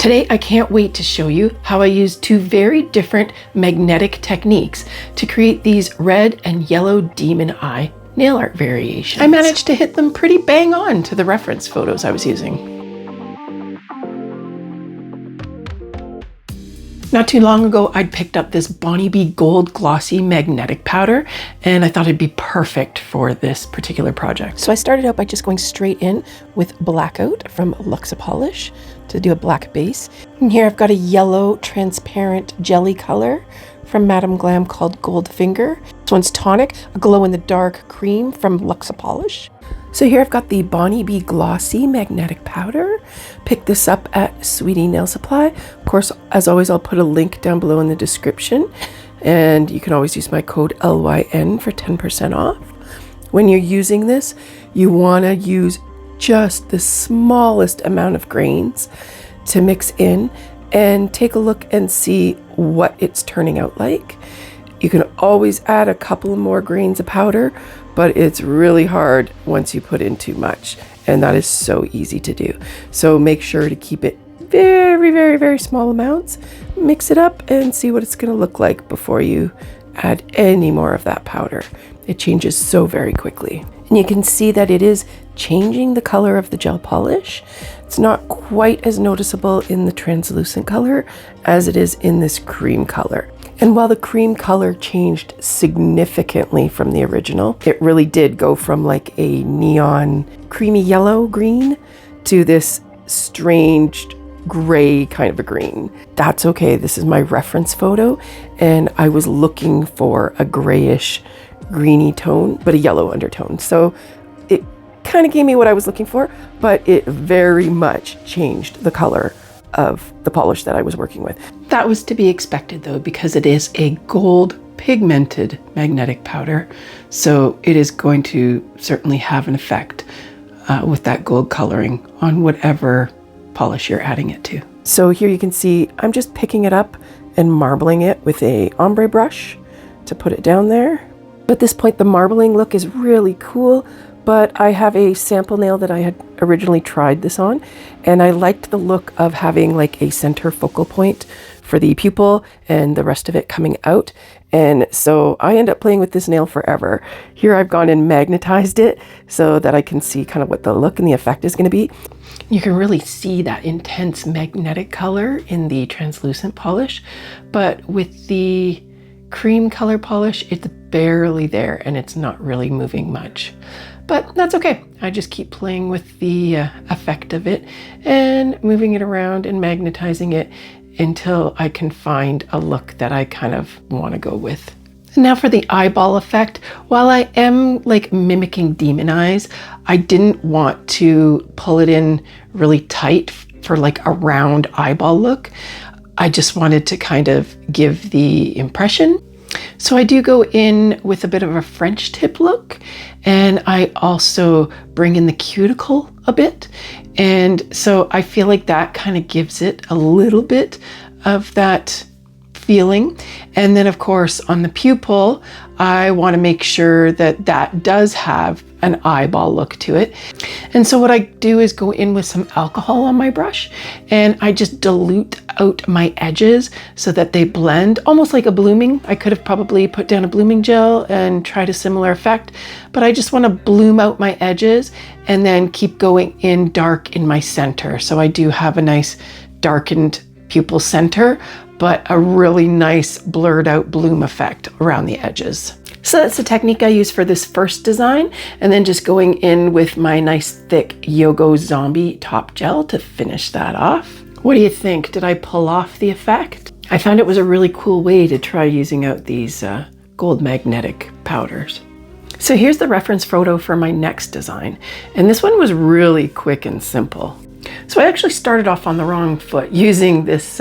Today, I can't wait to show you how I use two very different magnetic techniques to create these red and yellow demon eye nail art variations. I managed to hit them pretty bang on to the reference photos I was using. Not too long ago, I'd picked up this Bonniebee Gold Glossy magnetic powder, and I thought it'd be perfect for this particular project. So I started out by just going straight in with Blackout from Luxapolish to do a black base. And here I've got a yellow transparent jelly color from Madame Glam called Gold Finger. This one's tonic, a glow-in-the-dark cream from Luxapolish. So here I've got the Bonniebee Glossy magnetic powder. Pick this up at Sweetie Nail Supply. Of course, as always, I'll put a link down below in the description. And you can always use my code LYN for 10% off. When you're using this, you want to use just the smallest amount of grains to mix in and take a look and see what it's turning out like. You can always add a couple more grains of powder, but it's really hard once you put in too much, and that is so easy to do. So make sure to keep it very, very, very small amounts. Mix it up and see what it's going to look like before you add any more of that powder. It changes so very quickly. And you can see that it is changing the color of the gel polish. It's not quite as noticeable in the translucent color as it is in this cream color. And while the cream color changed significantly from the original, it really did go from like a neon creamy yellow green to this strange gray kind of a green. That's okay. This is my reference photo, and I was looking for a grayish greeny tone, but a yellow undertone. So it kind of gave me what I was looking for, but it very much changed the color of the polish that I was working with. That was to be expected though, because it is a gold pigmented magnetic powder. So it is going to certainly have an effect with that gold coloring on whatever polish you're adding it to. So here you can see I'm just picking it up and marbling it with a ombre brush to put it down there. At this point, the marbling look is really cool, but I have a sample nail that I had originally tried this on, and I liked the look of having like a center focal point for the pupil and the rest of it coming out. And so I end up playing with this nail forever. Here I've gone and magnetized it so that I can see kind of what the look and the effect is going to be. You can really see that intense magnetic color in the translucent polish, but with the cream color polish, it's barely there and it's not really moving much. But that's okay. I just keep playing with the effect of it and moving it around and magnetizing it until I can find a look that I kind of want to go with. And now for the eyeball effect. While I am like mimicking demon eyes, I didn't want to pull it in really tight for like a round eyeball look. I just wanted to kind of give the impression. So I do go in with a bit of a French tip look, and I also bring in the cuticle a bit. And so I feel like that kind of gives it a little bit of that feeling. And then of course on the pupil, I want to make sure that that does have an eyeball look to it. And so what I do is go in with some alcohol on my brush, and I just dilute out my edges so that they blend almost like a blooming. I could have probably put down a blooming gel and tried a similar effect, but I just want to bloom out my edges and then keep going in dark in my center. So I do have a nice darkened pupil center, but a really nice blurred out bloom effect around the edges. So that's the technique I use for this first design, and then just going in with my nice thick Yogo Zombie top gel to finish that off. What do you think? Did I pull off the effect? I found it was a really cool way to try using out these gold magnetic powders. So here's the reference photo for my next design, and this one was really quick and simple. So I actually started off on the wrong foot using this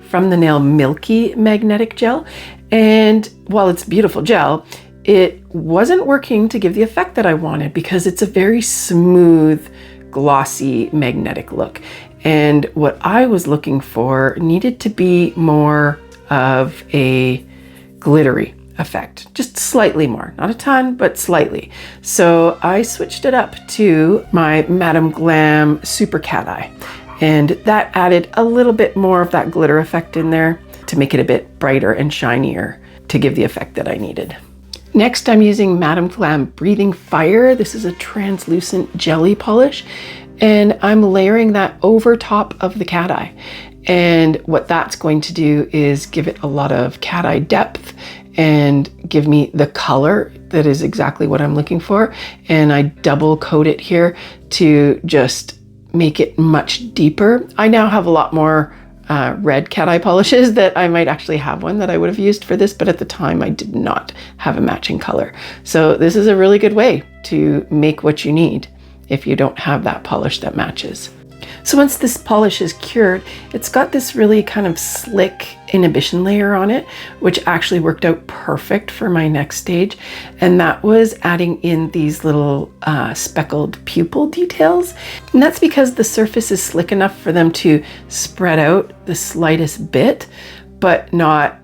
From the Nail Milky magnetic gel, and while it's beautiful gel, it wasn't working to give the effect that I wanted because it's a very smooth, glossy magnetic look. And what I was looking for needed to be more of a glittery effect, just slightly more, not a ton, but slightly. So I switched it up to my Madame Glam Super Cat Eye. And that added a little bit more of that glitter effect in there to make it a bit brighter and shinier to give the effect that I needed. Next, I'm using Madame Glam Breathing Fire. This is a translucent jelly polish, and I'm layering that over top of the cat eye. And what that's going to do is give it a lot of cat eye depth and give me the color that is exactly what I'm looking for. And I double coat it here to just make it much deeper. I now have a lot more red cat eye polishes that I might actually have one that I would have used for this, but at the time I did not have a matching color. So this is a really good way to make what you need if you don't have that polish that matches. So once this polish is cured, it's got this really kind of slick inhibition layer on it, which actually worked out perfect for my next stage. And that was adding in these little speckled pupil details. And that's because the surface is slick enough for them to spread out the slightest bit, but not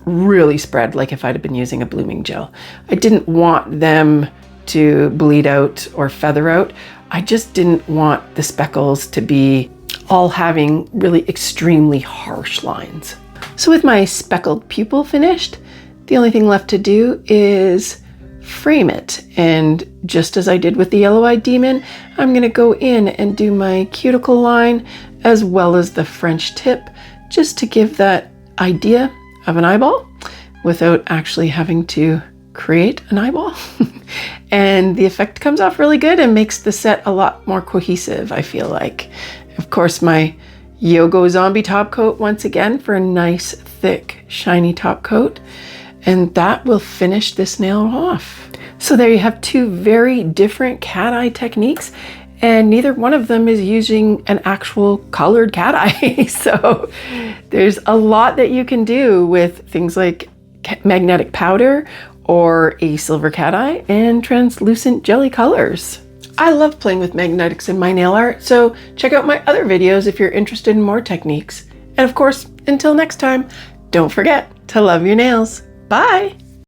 really spread like if I'd have been using a blooming gel. I didn't want them to bleed out or feather out. I just didn't want the speckles to be all having really extremely harsh lines. So with my speckled pupil finished, the only thing left to do is frame it. And just as I did with the yellow-eyed demon, I'm gonna go in and do my cuticle line as well as the French tip, just to give that idea of an eyeball without actually having to create an eyeball. And the effect comes off really good and makes the set a lot more cohesive, I feel like. Of course, my Yogo Zombie top coat once again for a nice, thick, shiny top coat. And that will finish this nail off. So there you have two very different cat eye techniques, and neither one of them is using an actual colored cat eye. So there's a lot that you can do with things like magnetic powder or a silver cat eye and translucent jelly colors. I love playing with magnetics in my nail art, so check out my other videos if you're interested in more techniques. And of course, until next time, don't forget to love your nails. Bye!